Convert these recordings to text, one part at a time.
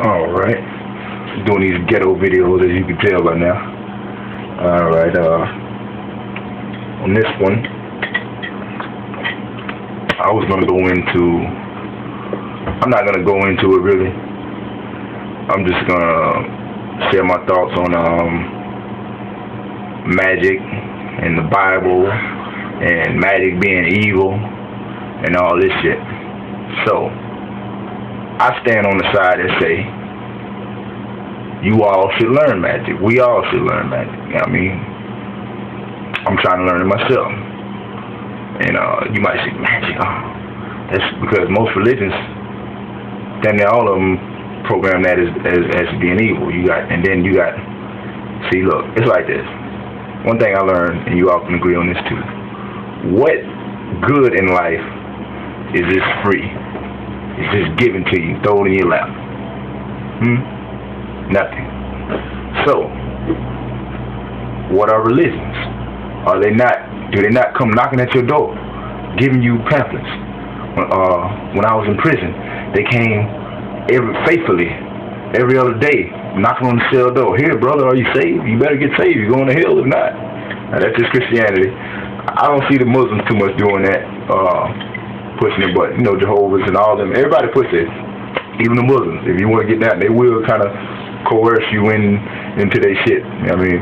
Alright. Doing these ghetto videos, as you can tell by now. Alright, on this one, I was going to go into, I'm not going to go into it really. I'm just going to share my thoughts on Magick and the Bible and Magick being evil and all this shit. So, I stand on the side that say, you all should learn magic. We all should learn magic. You know what I mean? I'm trying to learn it myself. And you might say, magic, that's because most religions, damn near all of them program that as being evil. See, look, it's like this. One thing I learned, and you all can agree on this too. What good in life is just free? It's just given to you, thrown in your lap. Nothing. So, what are religions? Do they not come knocking at your door, giving you pamphlets? When I was in prison, they came faithfully every other day, knocking on the cell door. Here, brother, are you saved? You better get saved. You're going to hell if not. Now, that's just Christianity. I don't see the Muslims too much doing that, pushing it, but Jehovah's and all them. Everybody puts it. Even the Muslims. If you want to get down, they will kind of coerce you into their shit. You know what I mean?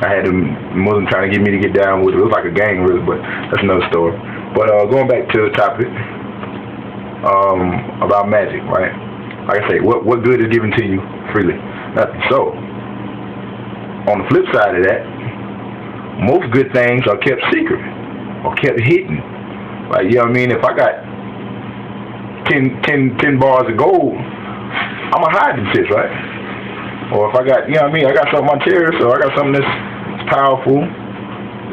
I had a Muslim trying to get me to get down with it. It was like a gang, really, but that's another story. But going back to the topic about magic, right? Like I say, what good is given to you freely? Nothing. So, on the flip side of that, most good things are kept secret or kept hidden. Like, you know what I mean? If I got 10 bars of gold, I'm going to hide them shits, right? Or if I got, you know what I mean, I got something on chairs, so I got something that's powerful,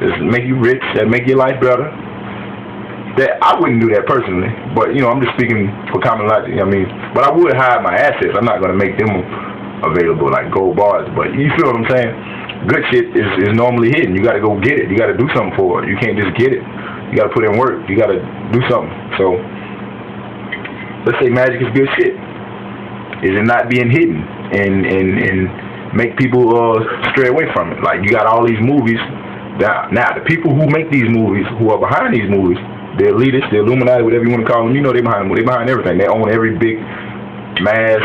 that's make you rich, that make your life better. That I wouldn't do that personally, but I'm just speaking for common logic, you know what I mean? But I would hide my assets. I'm not going to make them available like gold bars, but you feel what I'm saying? Good shit is normally hidden. You got to go get it. You got to do something for it. You can't just get it. You got to put in work. You got to do something. So, let's say magic is good shit. Is it not being hidden and make people stray away from it? Like, you got all these movies. Now, the people who make these movies, who are behind these movies, the elitists, the Illuminati, whatever you want to call them, they behind them. They behind everything. They own every big mass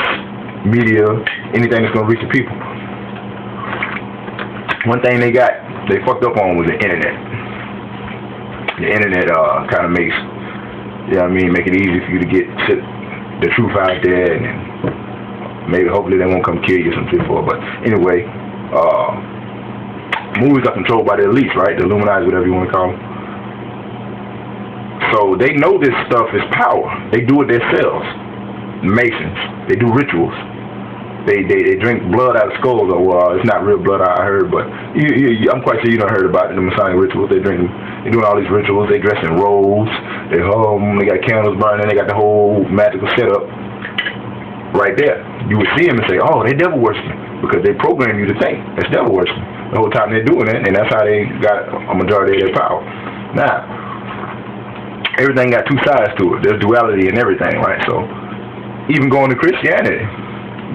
media, anything that's going to reach the people. One thing they fucked up on was the internet. The internet kind of makes, make it easy for you to get the truth out there, and maybe hopefully they won't come kill you or some shit for it. But anyway, movies are controlled by the elites, right? The Illuminati, whatever you want to call them. So they know this stuff is power. They do it themselves. Masons, they do rituals. They drink blood out of skulls, or it's not real blood, I heard, but I'm quite sure you done heard about it, the Masonic rituals. They're doing all these rituals. They dress in robes. They got candles burning. They got the whole magical setup right there. You would see them and say, oh, they devil worshiping, because they program you to think that's devil worshiping the whole time they're doing it, and that's how they got a majority of their power. Now, everything got two sides to it. There's duality in everything, right? So, even going to Christianity,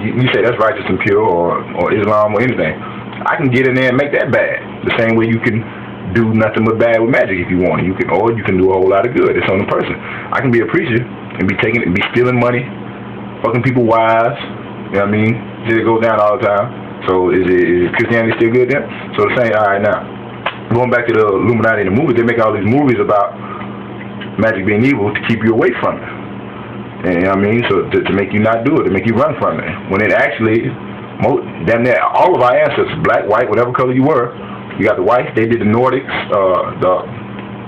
you say that's righteous and pure, or Islam, or anything. I can get in there and make that bad. The same way you can do nothing but bad with magic if you want. You can do a whole lot of good. It's on the person. I can be a preacher and be stealing money, fucking people wives. You know what I mean? It goes down all the time. So is Christianity still good then? So the same. All right, now going back to the Illuminati and the movies, they make all these movies about magic being evil to keep you away from it. And, you know what I mean? So to make you not do it, to make you run from it. When it actually, damn near all of our ancestors, black, white, whatever color you were, you got the whites, they did the Nordics,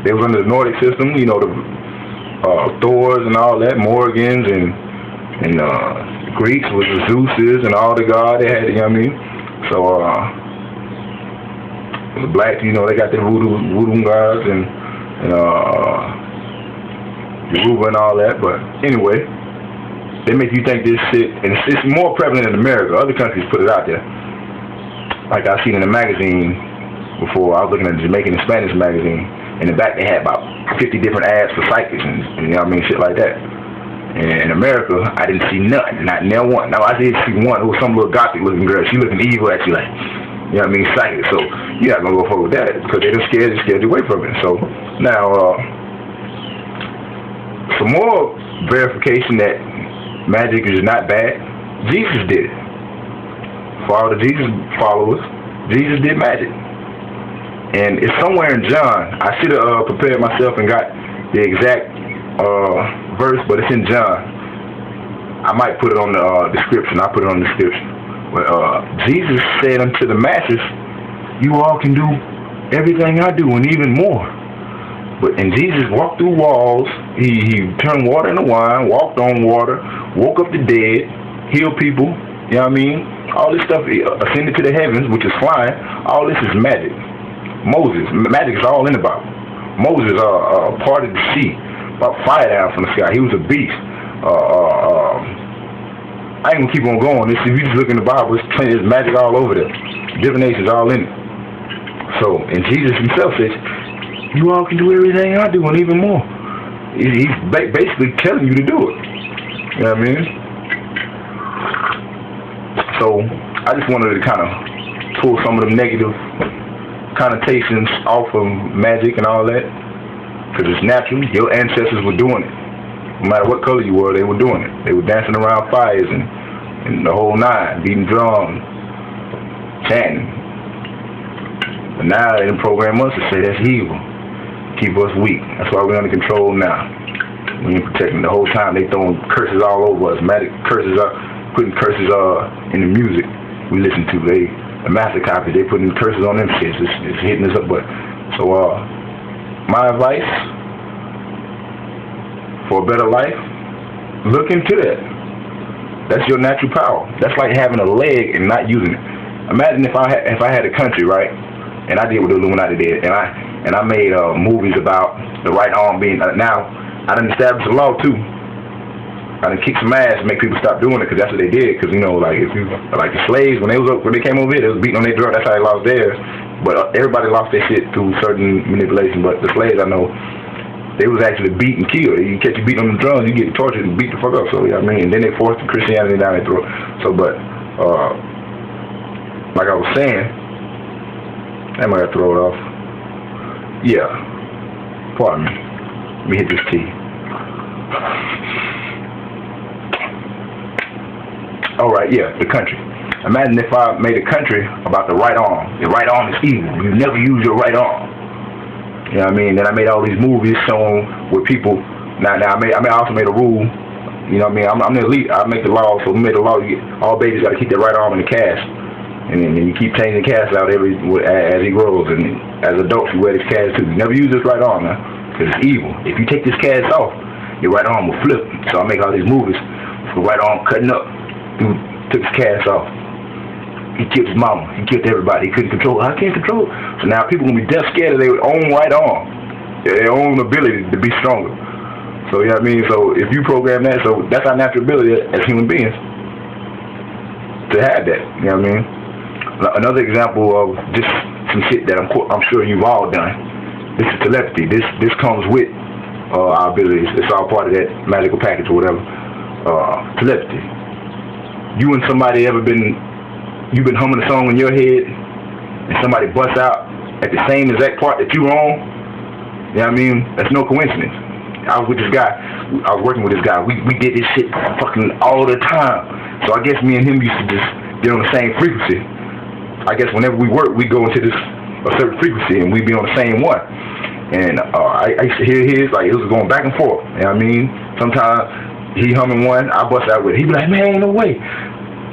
they was under the Nordic system, the Thors and all that, Morgans and Greeks was the Zeuses and all the gods they had, you know what I mean? So, the blacks, they got their voodoo gods and Yoruba and all that, but anyway, they make you think this shit, and it's more prevalent in America. Other countries put it out there. Like I seen in a magazine before, I was looking at the Jamaican and Spanish magazine. In the back, they had about 50 different ads for psychics and you know what I mean, shit like that. And in America, I didn't see nothing, not near one. Now I did see one. It was some little gothic looking girl. She looking evil at you, like, you know what I mean, psychic. So you're not gonna go forward with that because they're scared you away from it. So now, some more verification that magic is not bad. Jesus did it. For all the Jesus followers, Jesus did magic. And it's somewhere in John. I should have prepared myself and got the exact verse, but it's in John. I might put it on the description. I'll put it on the description. But Jesus said unto the masses, you all can do everything I do and even more. And Jesus walked through walls. He turned water into wine, walked on water, woke up the dead, healed people. You know what I mean? All this stuff ascended to the heavens, which is flying. All this is magic. Moses, magic is all in the Bible. Moses parted the sea, about fire down from the sky. He was a beast. I ain't gonna keep on going. If you just look in the Bible, there's magic all over there. Divination is all in it. So, and Jesus himself says, you all can do everything I do and even more. He's basically telling you to do it. You know what I mean? So, I just wanted to kind of pull some of the negative connotations off of magic and all that. Because it's natural. Your ancestors were doing it. No matter what color you were, they were doing it. They were dancing around fires and the whole nine, beating drums, chanting. But now they done program us to say that's evil. Keep us weak. That's why we're under control now. We ain't protecting. The whole time they throwing curses all over us. Magic curses are putting curses in the music we listen to. The master copy, they putting curses on them shits. It's hitting us up. But so my advice for a better life, look into that. That's your natural power. That's like having a leg and not using it. Imagine if I had a country, right, and I did what the Illuminati did, and I made movies about the right arm being now. I done established a law too. I done kicked some ass, make people stop doing it, because that's what they did. Because like if you like the slaves when they came over here, they was beating on their drum. That's how they lost theirs. But everybody lost their shit through certain manipulation. But the slaves, I know, they was actually beat and killed. You catch you beating on the drums, you get tortured and beat the fuck up. So yeah, I mean, and then they forced the Christianity down their throat. So, but like I was saying, I might have to throw it off. Yeah, pardon me. Let me hit this tea. All right, yeah, the country. Imagine if I made a country about the right arm. The right arm is evil. You never use your right arm. You know what I mean? Then I made all these movies showing where people. Now I also made a rule. You know what I mean? I'm the elite. I make the law. So we made the law. All babies got to keep their right arm in the cast, and then you keep changing the cast out as he grows. And as adults, you wear this cast too. You never use this right arm now, because it's evil. If you take this cast off, your right arm will flip. So I make all these movies with the right arm cutting up. Dude took his cast off. He killed his mama. He killed everybody. He couldn't control it. I can't control it. So now people gonna be death scared of their own right arm, their own ability to be stronger. So you know what I mean? So if you program that, so that's our natural ability as human beings to have that. You know what I mean? Another example of just some shit that I'm sure you've all done. This is telepathy. This comes with our abilities. It's all part of that magical package or whatever. Telepathy. You and somebody you've been humming a song in your head, and somebody busts out at the same exact part that you were on. You know what I mean? That's no coincidence. I was working with this guy. We did this shit fucking all the time. So I guess me and him used to just get on the same frequency. I guess whenever we work, we go into a certain frequency, and we be on the same one. And I used to hear his, like, it was going back and forth. You know what I mean? Sometimes he humming one, I bust out with it. He be like, man, ain't no way.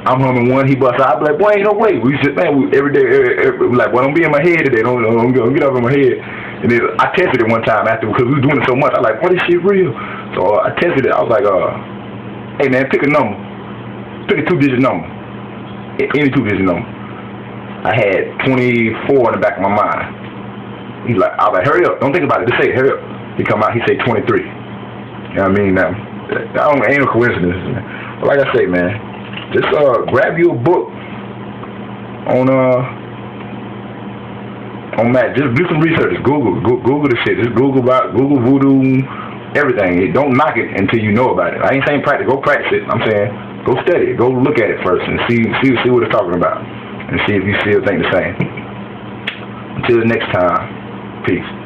I'm humming one, he busts out. I be like, boy, ain't no way. We just, man, every day, we like, well, don't be in my head today. Don't get up in my head. And then I tested it one time after, because we was doing it so much. I like, what, this shit real? So I tested it. I was like, hey, man, pick a number. Pick a 2-digit number. Any 2-digit number. I had 24 in the back of my mind. He's like, I was like, hurry up. Don't think about it. Just say it. Hurry up. He come out, he say 23. You know what I mean? Now, ain't no coincidence. But like I say, man, just grab you a book on Magic. Just do some research. Google the shit. Just Google voodoo, everything. Don't knock it until you know about it. I ain't saying practice. Go practice it. I'm saying go study it. Go look at it first and see what it's talking about, and see if you still think the same. Until the next time, peace.